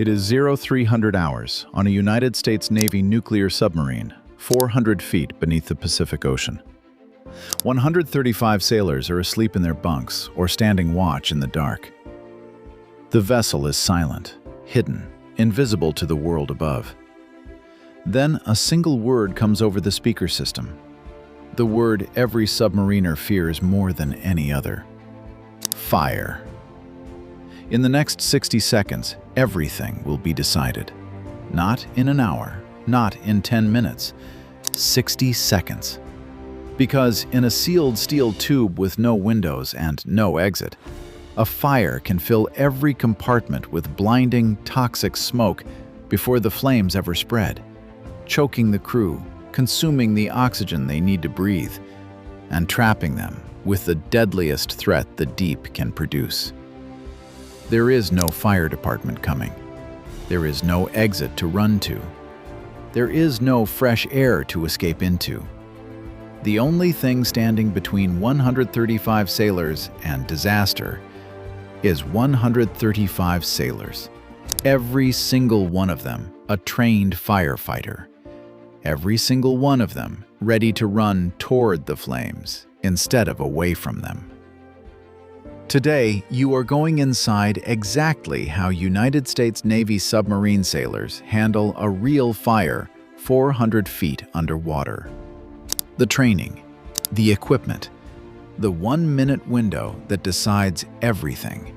It is 0300 hours on a United States Navy nuclear submarine, 400 feet beneath the Pacific Ocean. 135 sailors are asleep in their bunks or standing watch in the dark. The vessel is silent, hidden, invisible to the world above. Then a single word comes over the speaker system. The word every submariner fears more than any other. Fire. In the next 60 seconds, everything will be decided. Not in an hour, not in 10 minutes, 60 seconds. Because in a sealed steel tube with no windows and no exit, a fire can fill every compartment with blinding, toxic smoke before the flames ever spread, choking the crew, consuming the oxygen they need to breathe, and trapping them with the deadliest threat the deep can produce. There is no fire department coming. There is no exit to run to. There is no fresh air to escape into. The only thing standing between 135 sailors and disaster is 135 sailors. Every single one of them a trained firefighter. Every single one of them ready to run toward the flames instead of away from them. Today, you are going inside exactly how United States Navy submarine sailors handle a real fire 400 feet underwater. The training, the equipment, the 1-minute window that decides everything,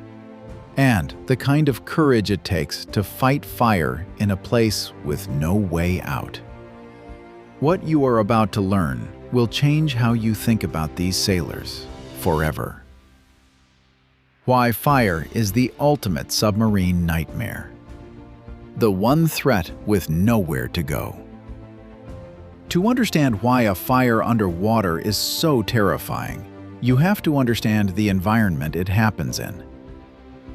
and the kind of courage it takes to fight fire in a place with no way out. What you are about to learn will change how you think about these sailors forever. Why fire is the ultimate submarine nightmare. The one threat with nowhere to go. To understand why a fire underwater is so terrifying, you have to understand the environment it happens in.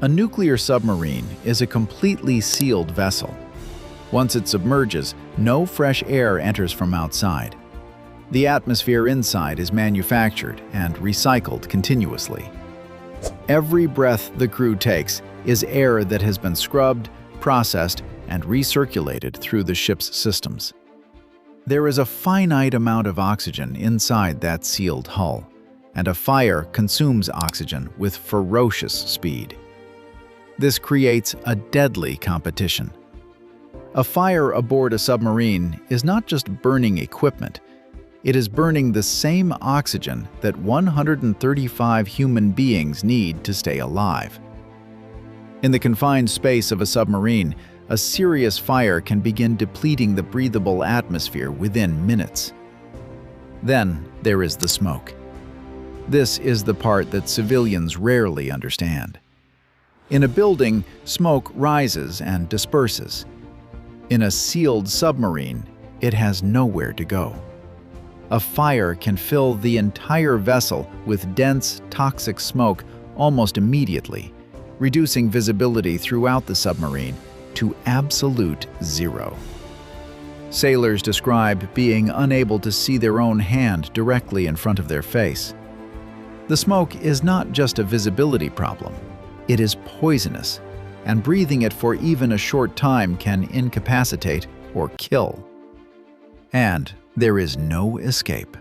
A nuclear submarine is a completely sealed vessel. Once it submerges, no fresh air enters from outside. The atmosphere inside is manufactured and recycled continuously. Every breath the crew takes is air that has been scrubbed, processed, and recirculated through the ship's systems. There is a finite amount of oxygen inside that sealed hull, and a fire consumes oxygen with ferocious speed. This creates a deadly competition. A fire aboard a submarine is not just burning equipment, it is burning the same oxygen that 135 human beings need to stay alive. In the confined space of a submarine, a serious fire can begin depleting the breathable atmosphere within minutes. Then there is the smoke. This is the part that civilians rarely understand. In a building, smoke rises and disperses. In a sealed submarine, it has nowhere to go. A fire can fill the entire vessel with dense, toxic smoke almost immediately, reducing visibility throughout the submarine to absolute zero. Sailors describe being unable to see their own hand directly in front of their face. The smoke is not just a visibility problem, it is poisonous, and breathing it for even a short time can incapacitate or kill. And there is no escape.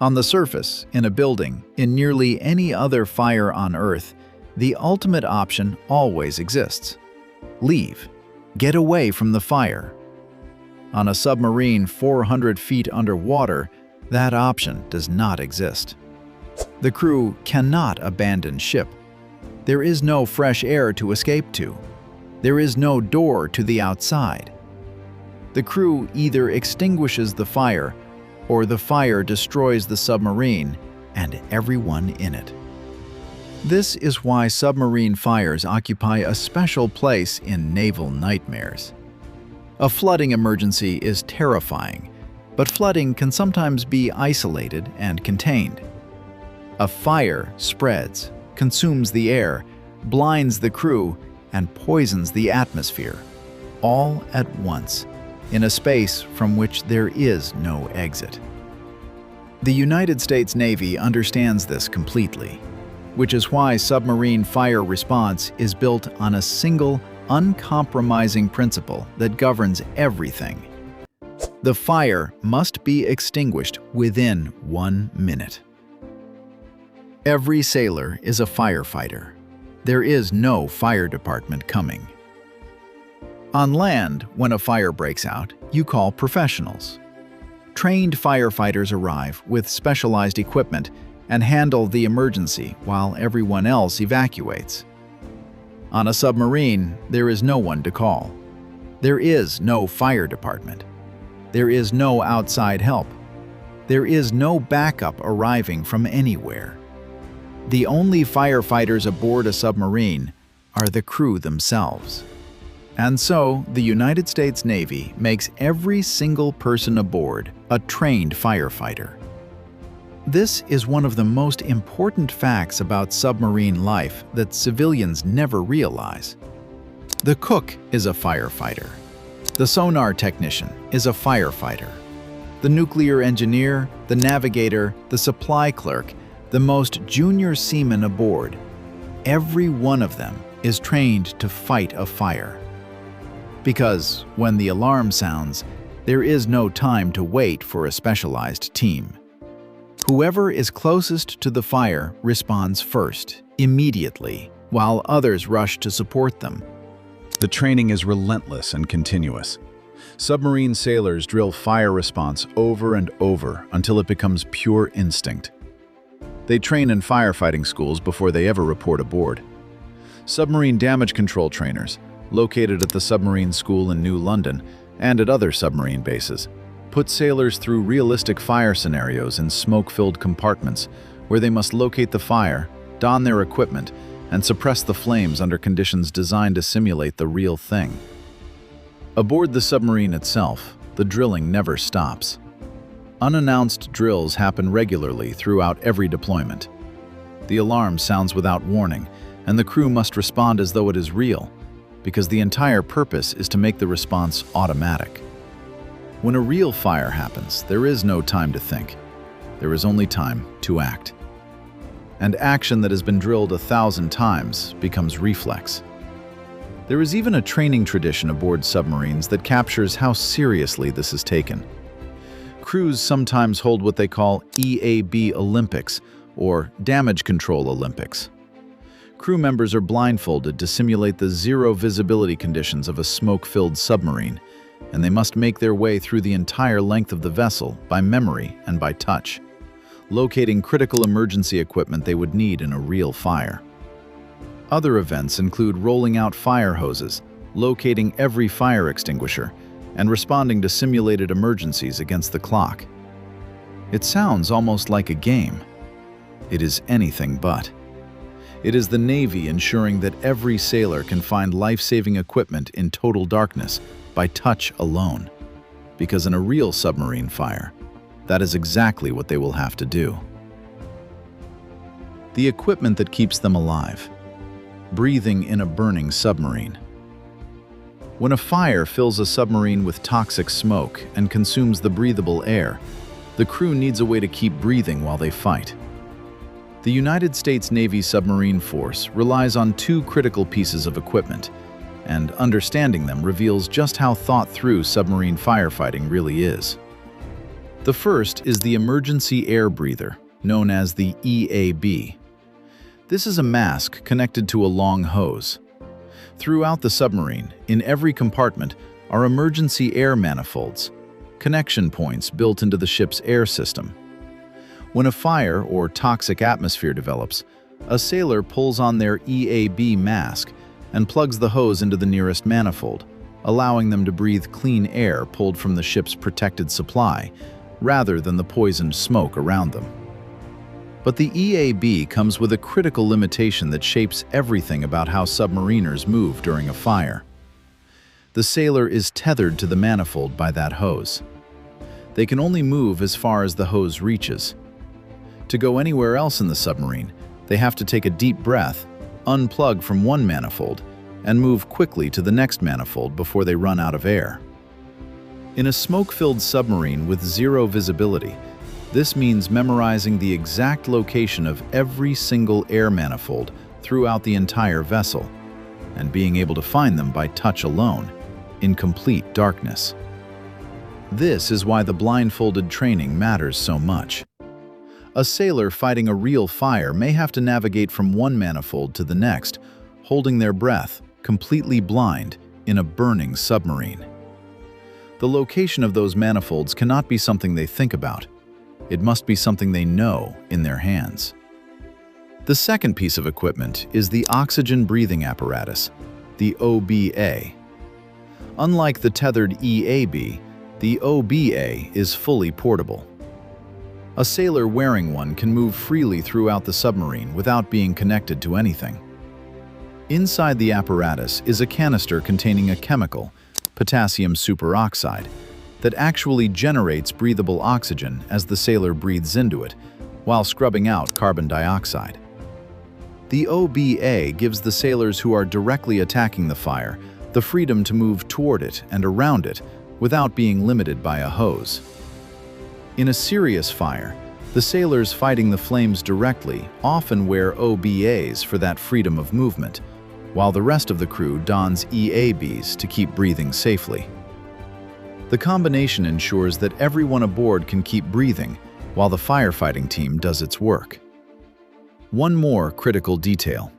On the surface, in a building, in nearly any other fire on Earth, the ultimate option always exists. Leave. Get away from the fire. On a submarine 400 feet underwater, that option does not exist. The crew cannot abandon ship. There is no fresh air to escape to. There is no door to the outside. The crew either extinguishes the fire, or the fire destroys the submarine and everyone in it. This is why submarine fires occupy a special place in naval nightmares. A flooding emergency is terrifying, but flooding can sometimes be isolated and contained. A fire spreads, consumes the air, blinds the crew, and poisons the atmosphere, all at once, in a space from which there is no exit. The United States Navy understands this completely, which is why submarine fire response is built on a single, uncompromising principle that governs everything. The fire must be extinguished within 1 minute. Every sailor is a firefighter. There is no fire department coming. On land, when a fire breaks out, you call professionals. Trained firefighters arrive with specialized equipment and handle the emergency while everyone else evacuates. On a submarine, there is no one to call. There is no fire department. There is no outside help. There is no backup arriving from anywhere. The only firefighters aboard a submarine are the crew themselves. And so, the United States Navy makes every single person aboard a trained firefighter. This is one of the most important facts about submarine life that civilians never realize. The cook is a firefighter. The sonar technician is a firefighter. The nuclear engineer, the navigator, the supply clerk, the most junior seaman aboard, every one of them is trained to fight a fire. Because when the alarm sounds, there is no time to wait for a specialized team. Whoever is closest to the fire responds first, immediately, while others rush to support them. The training is relentless and continuous. Submarine sailors drill fire response over and over until it becomes pure instinct. They train in firefighting schools before they ever report aboard. Submarine damage control trainers, located at the Submarine School in New London and at other submarine bases, put sailors through realistic fire scenarios in smoke-filled compartments where they must locate the fire, don their equipment, and suppress the flames under conditions designed to simulate the real thing. Aboard the submarine itself, the drilling never stops. Unannounced drills happen regularly throughout every deployment. The alarm sounds without warning, and the crew must respond as though it is real, because the entire purpose is to make the response automatic. When a real fire happens, there is no time to think. There is only time to act. And action that has been drilled 1,000 times becomes reflex. There is even a training tradition aboard submarines that captures how seriously this is taken. Crews sometimes hold what they call EAB Olympics, or Damage Control Olympics. Crew members are blindfolded to simulate the zero visibility conditions of a smoke-filled submarine, and they must make their way through the entire length of the vessel by memory and by touch, locating critical emergency equipment they would need in a real fire. Other events include rolling out fire hoses, locating every fire extinguisher, and responding to simulated emergencies against the clock. It sounds almost like a game. It is anything but. It is the Navy ensuring that every sailor can find life-saving equipment in total darkness by touch alone. Because in a real submarine fire, that is exactly what they will have to do. The equipment that keeps them alive. Breathing in a burning submarine. When a fire fills a submarine with toxic smoke and consumes the breathable air, the crew needs a way to keep breathing while they fight. The United States Navy submarine force relies on two critical pieces of equipment, and understanding them reveals just how thought-through submarine firefighting really is. The first is the emergency air breather, known as the EAB. This is a mask connected to a long hose. Throughout the submarine, in every compartment, are emergency air manifolds, connection points built into the ship's air system. When a fire or toxic atmosphere develops, a sailor pulls on their EAB mask and plugs the hose into the nearest manifold, allowing them to breathe clean air pulled from the ship's protected supply, rather than the poisoned smoke around them. But the EAB comes with a critical limitation that shapes everything about how submariners move during a fire. The sailor is tethered to the manifold by that hose. They can only move as far as the hose reaches. To go anywhere else in the submarine, they have to take a deep breath, unplug from one manifold, and move quickly to the next manifold before they run out of air. In a smoke-filled submarine with zero visibility, this means memorizing the exact location of every single air manifold throughout the entire vessel. and being able to find them by touch alone, in complete darkness. This is why the blindfolded training matters so much. A sailor fighting a real fire may have to navigate from one manifold to the next, holding their breath, completely blind, in a burning submarine. The location of those manifolds cannot be something they think about. It must be something they know in their hands. The second piece of equipment is the oxygen breathing apparatus, the OBA. Unlike the tethered EAB, the OBA is fully portable. A sailor wearing one can move freely throughout the submarine without being connected to anything. Inside the apparatus is a canister containing a chemical, potassium superoxide, that actually generates breathable oxygen as the sailor breathes into it, while scrubbing out carbon dioxide. The OBA gives the sailors who are directly attacking the fire the freedom to move toward it and around it without being limited by a hose. In a serious fire, the sailors fighting the flames directly often wear OBAs for that freedom of movement, while the rest of the crew dons EABs to keep breathing safely. The combination ensures that everyone aboard can keep breathing while the firefighting team does its work. One more critical detail.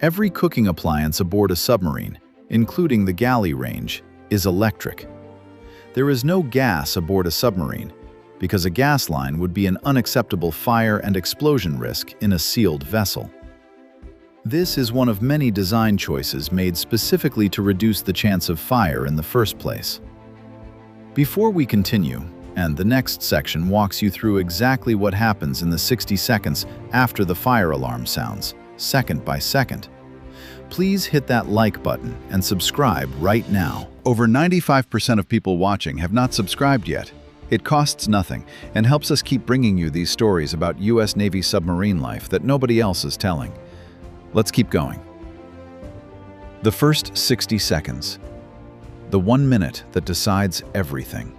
Every cooking appliance aboard a submarine, including the galley range, is electric. There is no gas aboard a submarine, because a gas line would be an unacceptable fire and explosion risk in a sealed vessel. This is one of many design choices made specifically to reduce the chance of fire in the first place. Before we continue, and the next section walks you through exactly what happens in the 60 seconds after the fire alarm sounds, second by second, please hit that like button and subscribe right now. Over 95% of people watching have not subscribed yet. It costs nothing and helps us keep bringing you these stories about U.S. Navy submarine life that nobody else is telling. Let's keep going. The first 60 seconds. The 1 minute that decides everything.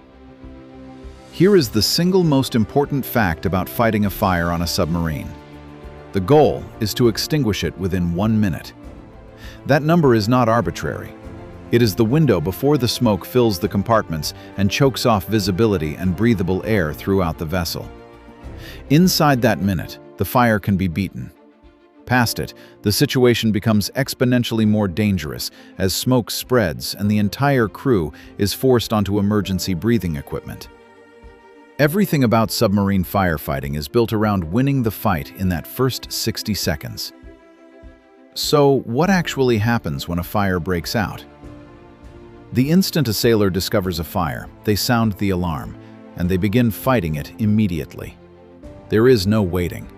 Here is the single most important fact about fighting a fire on a submarine. The goal is to extinguish it within 1 minute. That number is not arbitrary. It is the window before the smoke fills the compartments and chokes off visibility and breathable air throughout the vessel. Inside that minute, the fire can be beaten. Past it, the situation becomes exponentially more dangerous as smoke spreads and the entire crew is forced onto emergency breathing equipment. Everything about submarine firefighting is built around winning the fight in that first 60 seconds. So, what actually happens when a fire breaks out? The instant a sailor discovers a fire, they sound the alarm, and they begin fighting it immediately. There is no waiting.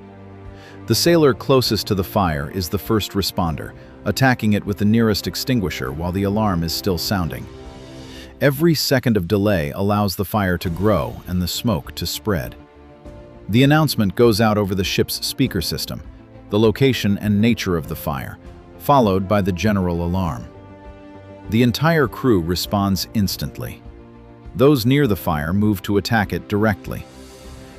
The sailor closest to the fire is the first responder, attacking it with the nearest extinguisher while the alarm is still sounding. Every second of delay allows the fire to grow and the smoke to spread. The announcement goes out over the ship's speaker system, the location and nature of the fire, followed by the general alarm. The entire crew responds instantly. Those near the fire move to attack it directly.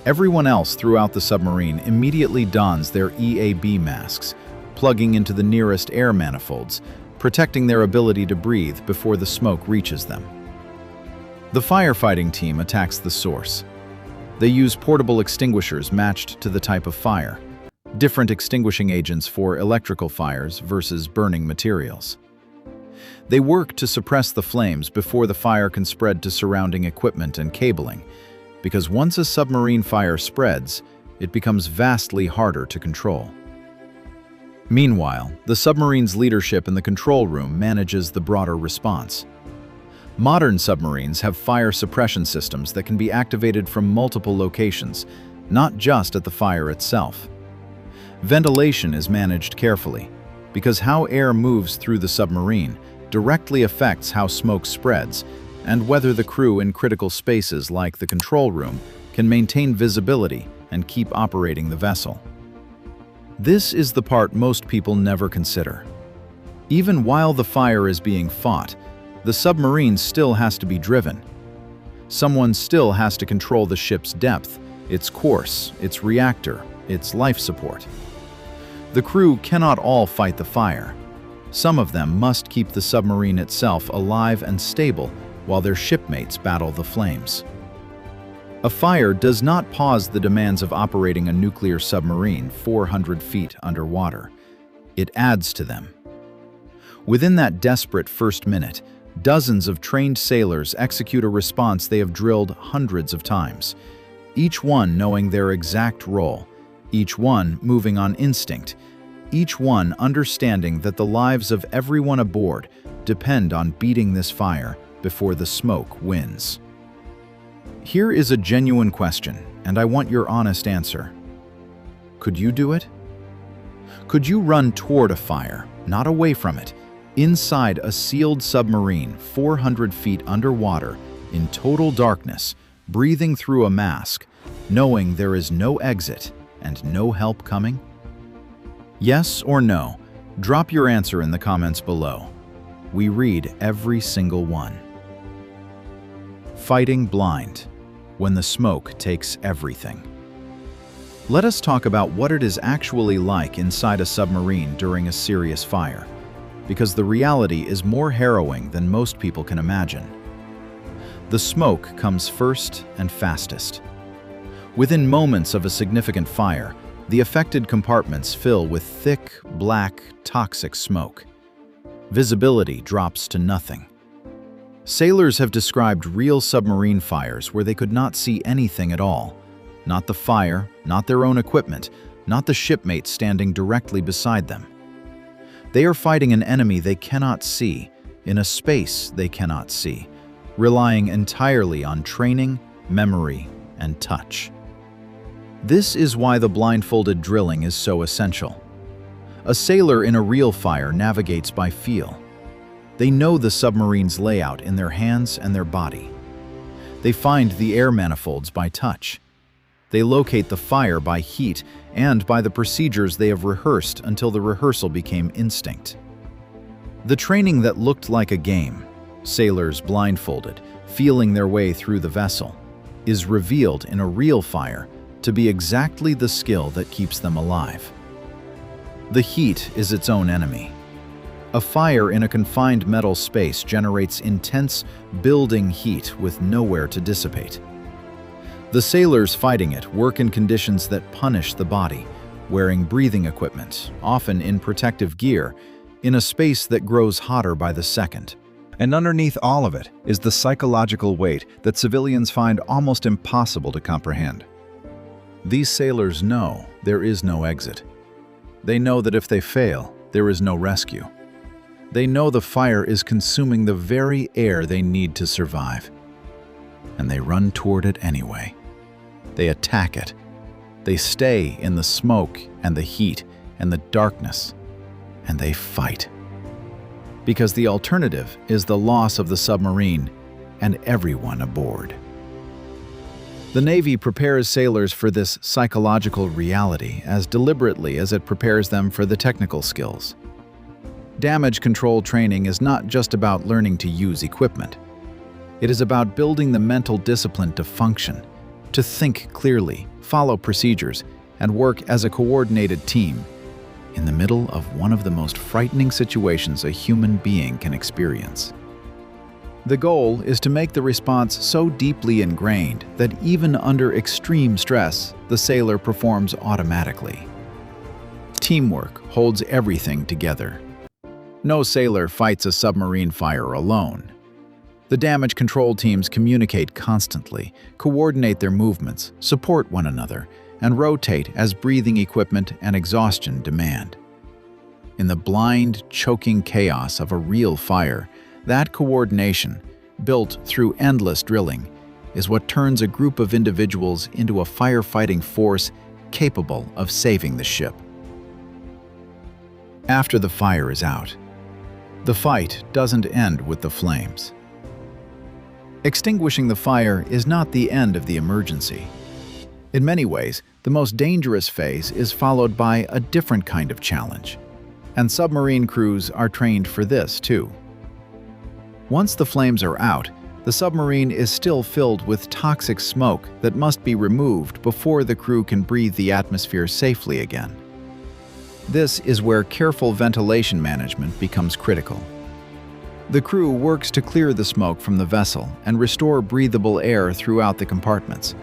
Everyone else throughout the submarine immediately dons their EAB masks, plugging into the nearest air manifolds, protecting their ability to breathe before the smoke reaches them. The firefighting team attacks the source. They use portable extinguishers matched to the type of fire, different extinguishing agents for electrical fires versus burning materials. They work to suppress the flames before the fire can spread to surrounding equipment and cabling, because once a submarine fire spreads, it becomes vastly harder to control. Meanwhile, the submarine's leadership in the control room manages the broader response. Modern submarines have fire suppression systems that can be activated from multiple locations, not just at the fire itself. Ventilation is managed carefully, because how air moves through the submarine directly affects how smoke spreads and whether the crew in critical spaces like the control room can maintain visibility and keep operating the vessel. This is the part most people never consider. Even while the fire is being fought, the submarine still has to be driven. Someone still has to control the ship's depth, its course, its reactor, its life support. The crew cannot all fight the fire. Some of them must keep the submarine itself alive and stable while their shipmates battle the flames. A fire does not pause the demands of operating a nuclear submarine 400 feet underwater. It adds to them. Within that desperate first minute, dozens of trained sailors execute a response they have drilled hundreds of times, each one knowing their exact role, each one moving on instinct, each one understanding that the lives of everyone aboard depend on beating this fire before the smoke wins. Here is a genuine question, and I want your honest answer. Could you do it? Could you run toward a fire, not away from it, inside a sealed submarine 400 feet underwater, in total darkness, breathing through a mask, knowing there is no exit and no help coming? Yes or no? Drop your answer in the comments below. We read every single one. Fighting blind, when the smoke takes everything. Let us talk about what it is actually like inside a submarine during a serious fire, because the reality is more harrowing than most people can imagine. The smoke comes first and fastest. Within moments of a significant fire, the affected compartments fill with thick, black, toxic smoke. Visibility drops to nothing. Sailors have described real submarine fires where they could not see anything at all. Not the fire, not their own equipment, not the shipmates standing directly beside them. They are fighting an enemy they cannot see, in a space they cannot see, relying entirely on training, memory, and touch. This is why the blindfolded drilling is so essential. A sailor in a real fire navigates by feel. They know the submarine's layout in their hands and their body. They find the air manifolds by touch. They locate the fire by heat and by the procedures they have rehearsed until the rehearsal became instinct. The training that looked like a game, sailors blindfolded, feeling their way through the vessel, is revealed in a real fire to be exactly the skill that keeps them alive. The heat is its own enemy. A fire in a confined metal space generates intense, building heat with nowhere to dissipate. The sailors fighting it work in conditions that punish the body, wearing breathing equipment, often in protective gear, in a space that grows hotter by the second. And underneath all of it is the psychological weight that civilians find almost impossible to comprehend. These sailors know there is no exit. They know that if they fail, there is no rescue. They know the fire is consuming the very air they need to survive. And they run toward it anyway. They attack it. They stay in the smoke and the heat and the darkness, and they fight. Because the alternative is the loss of the submarine and everyone aboard. The Navy prepares sailors for this psychological reality as deliberately as it prepares them for the technical skills. Damage control training is not just about learning to use equipment. It is about building the mental discipline to function, to think clearly, follow procedures, and work as a coordinated team in the middle of one of the most frightening situations a human being can experience. The goal is to make the response so deeply ingrained that even under extreme stress, the sailor performs automatically. Teamwork holds everything together. No sailor fights a submarine fire alone. The damage control teams communicate constantly, coordinate their movements, support one another, and rotate as breathing equipment and exhaustion demand. In the blind, choking chaos of a real fire, that coordination, built through endless drilling, is what turns a group of individuals into a firefighting force capable of saving the ship. After the fire is out, the fight doesn't end with the flames. Extinguishing the fire is not the end of the emergency. In many ways, the most dangerous phase is followed by a different kind of challenge. And submarine crews are trained for this too. Once the flames are out, the submarine is still filled with toxic smoke that must be removed before the crew can breathe the atmosphere safely again. This is where careful ventilation management becomes critical. The crew works to clear the smoke from the vessel and restore breathable air throughout the compartments,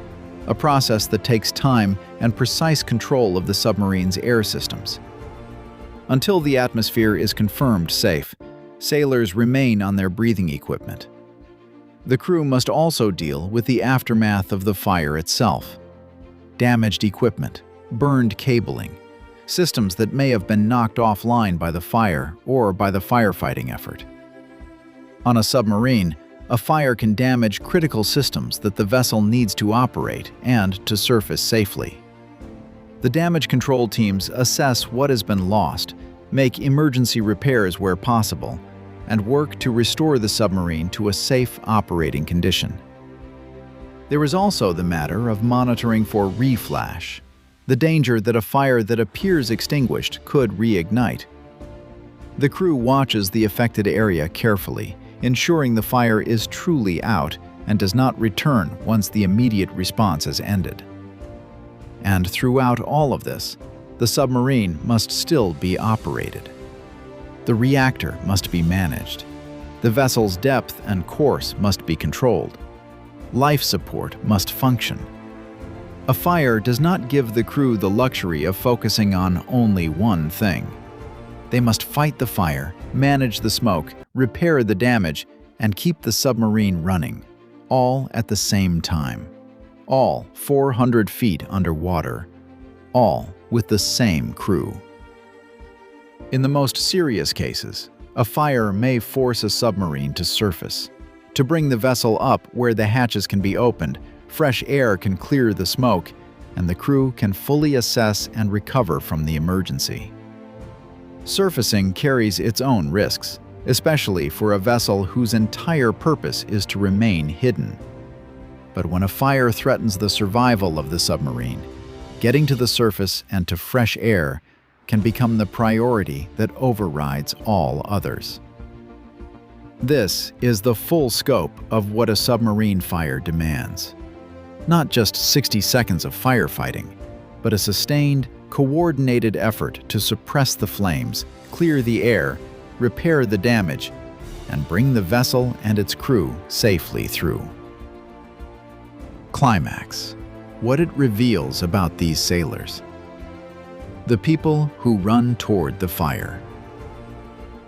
a process that takes time and precise control of the submarine's air systems. Until the atmosphere is confirmed safe, sailors remain on their breathing equipment. The crew must also deal with the aftermath of the fire itself. Damaged equipment, burned cabling, systems that may have been knocked offline by the fire or by the firefighting effort. On a submarine, a fire can damage critical systems that the vessel needs to operate and to surface safely. The damage control teams assess what has been lost, make emergency repairs where possible, and work to restore the submarine to a safe operating condition. There is also the matter of monitoring for reflash, the danger that a fire that appears extinguished could reignite. The crew watches the affected area carefully, ensuring the fire is truly out and does not return once the immediate response has ended. And throughout all of this, the submarine must still be operated. The reactor must be managed. The vessel's depth and course must be controlled. Life support must function. A fire does not give the crew the luxury of focusing on only one thing. They must fight the fire, manage the smoke, repair the damage, and keep the submarine running, all at the same time. All 400 feet underwater, all with the same crew. In the most serious cases, a fire may force a submarine to surface. To bring the vessel up where the hatches can be opened, fresh air can clear the smoke, and the crew can fully assess and recover from the emergency. Surfacing carries its own risks, especially for a vessel whose entire purpose is to remain hidden. But when a fire threatens the survival of the submarine, getting to the surface and to fresh air can become the priority that overrides all others. This is the full scope of what a submarine fire demands. Not just 60 seconds of firefighting, but a sustained, coordinated effort to suppress the flames, clear the air, repair the damage, and bring the vessel and its crew safely through. Climax: what it reveals about these sailors. The people who run toward the fire.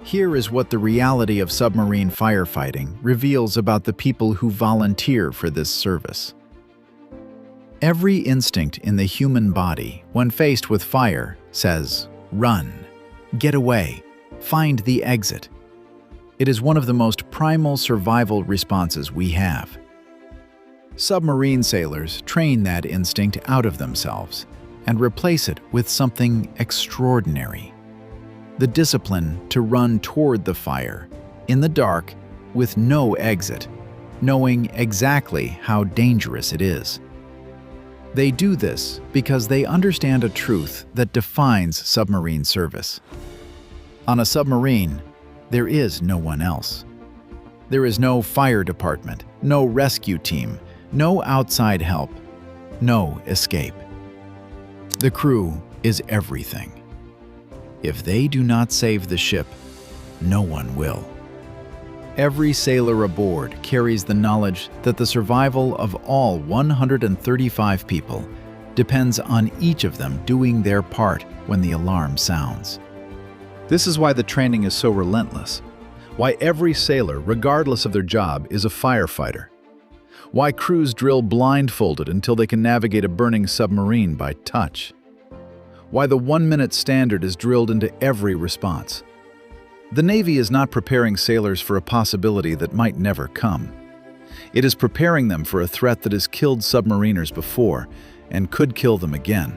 Here is what the reality of submarine firefighting reveals about the people who volunteer for this service. Every instinct in the human body, when faced with fire, says, run, get away, find the exit. It is one of the most primal survival responses we have. Submarine sailors train that instinct out of themselves and replace it with something extraordinary. The discipline to run toward the fire, in the dark, with no exit, knowing exactly how dangerous it is. They do this because they understand a truth that defines submarine service. On a submarine, there is no one else. There is no fire department, no rescue team, no outside help, no escape. The crew is everything. If they do not save the ship, no one will. Every sailor aboard carries the knowledge that the survival of all 135 people depends on each of them doing their part when the alarm sounds. This is why the training is so relentless. Why every sailor, regardless of their job, is a firefighter. Why crews drill blindfolded until they can navigate a burning submarine by touch. Why the 1-minute standard is drilled into every response. The Navy is not preparing sailors for a possibility that might never come. It is preparing them for a threat that has killed submariners before and could kill them again,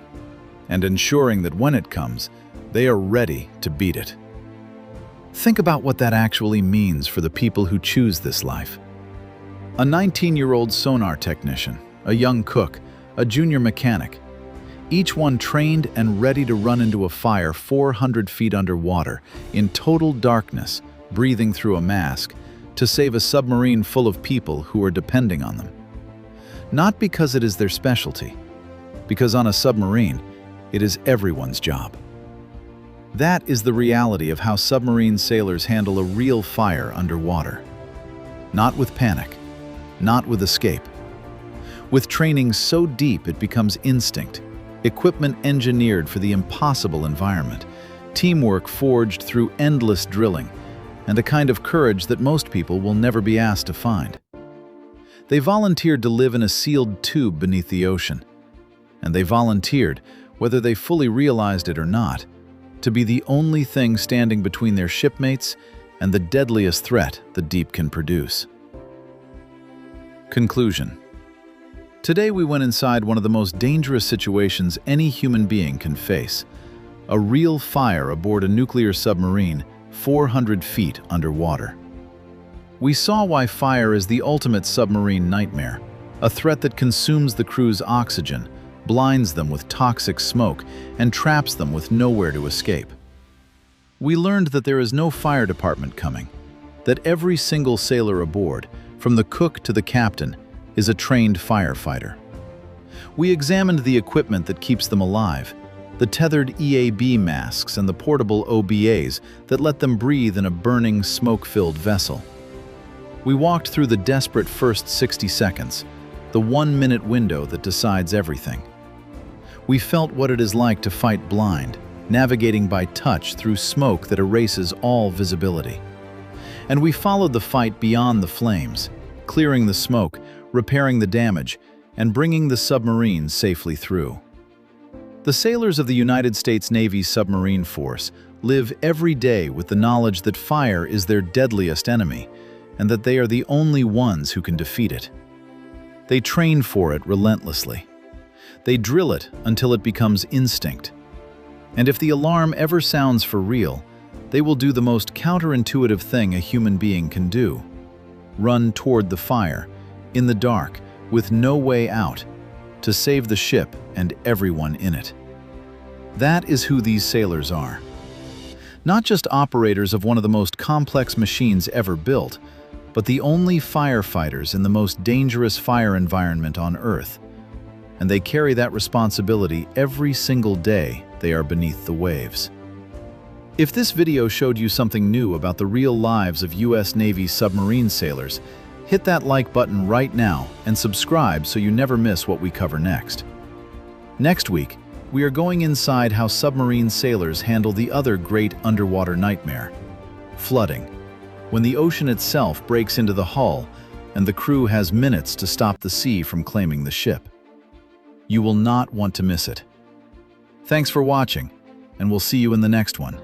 and ensuring that when it comes, they are ready to beat it. Think about what that actually means for the people who choose this life. A 19-year-old sonar technician, a young cook, a junior mechanic, each one trained and ready to run into a fire 400 feet underwater, in total darkness, breathing through a mask, to save a submarine full of people who are depending on them. Not because it is their specialty, because on a submarine, it is everyone's job. That is the reality of how submarine sailors handle a real fire underwater. Not with panic, not with escape. With training so deep it becomes instinct, equipment engineered for the impossible environment, teamwork forged through endless drilling, and a kind of courage that most people will never be asked to find. They volunteered to live in a sealed tube beneath the ocean. And they volunteered, whether they fully realized it or not, to be the only thing standing between their shipmates and the deadliest threat the deep can produce. Conclusion. Today we went inside one of the most dangerous situations any human being can face: a real fire aboard a nuclear submarine 400 feet underwater. We saw why fire is the ultimate submarine nightmare, a threat that consumes the crew's oxygen, blinds them with toxic smoke, and traps them with nowhere to escape. We learned that there is no fire department coming, that every single sailor aboard, from the cook to the captain, is a trained firefighter. We examined the equipment that keeps them alive, the tethered EAB masks and the portable OBAs that let them breathe in a burning, smoke-filled vessel. We walked through the desperate first 60 seconds, the 1-minute window that decides everything. We felt what it is like to fight blind, navigating by touch through smoke that erases all visibility. And we followed the fight beyond the flames, clearing the smoke, repairing the damage, and bringing the submarine safely through. The sailors of the United States Navy's submarine force live every day with the knowledge that fire is their deadliest enemy, and that they are the only ones who can defeat it. They train for it relentlessly. They drill it until it becomes instinct. And if the alarm ever sounds for real, they will do the most counterintuitive thing a human being can do: run toward the fire, in the dark, with no way out, to save the ship and everyone in it. That is who these sailors are. Not just operators of one of the most complex machines ever built, but the only firefighters in the most dangerous fire environment on Earth. And they carry that responsibility every single day they are beneath the waves. If this video showed you something new about the real lives of US Navy submarine sailors, hit that like button right now and subscribe so you never miss what we cover next. Next week, we are going inside how submarine sailors handle the other great underwater nightmare: flooding, when the ocean itself breaks into the hull and the crew has minutes to stop the sea from claiming the ship. You will not want to miss it. Thanks for watching, and we'll see you in the next one.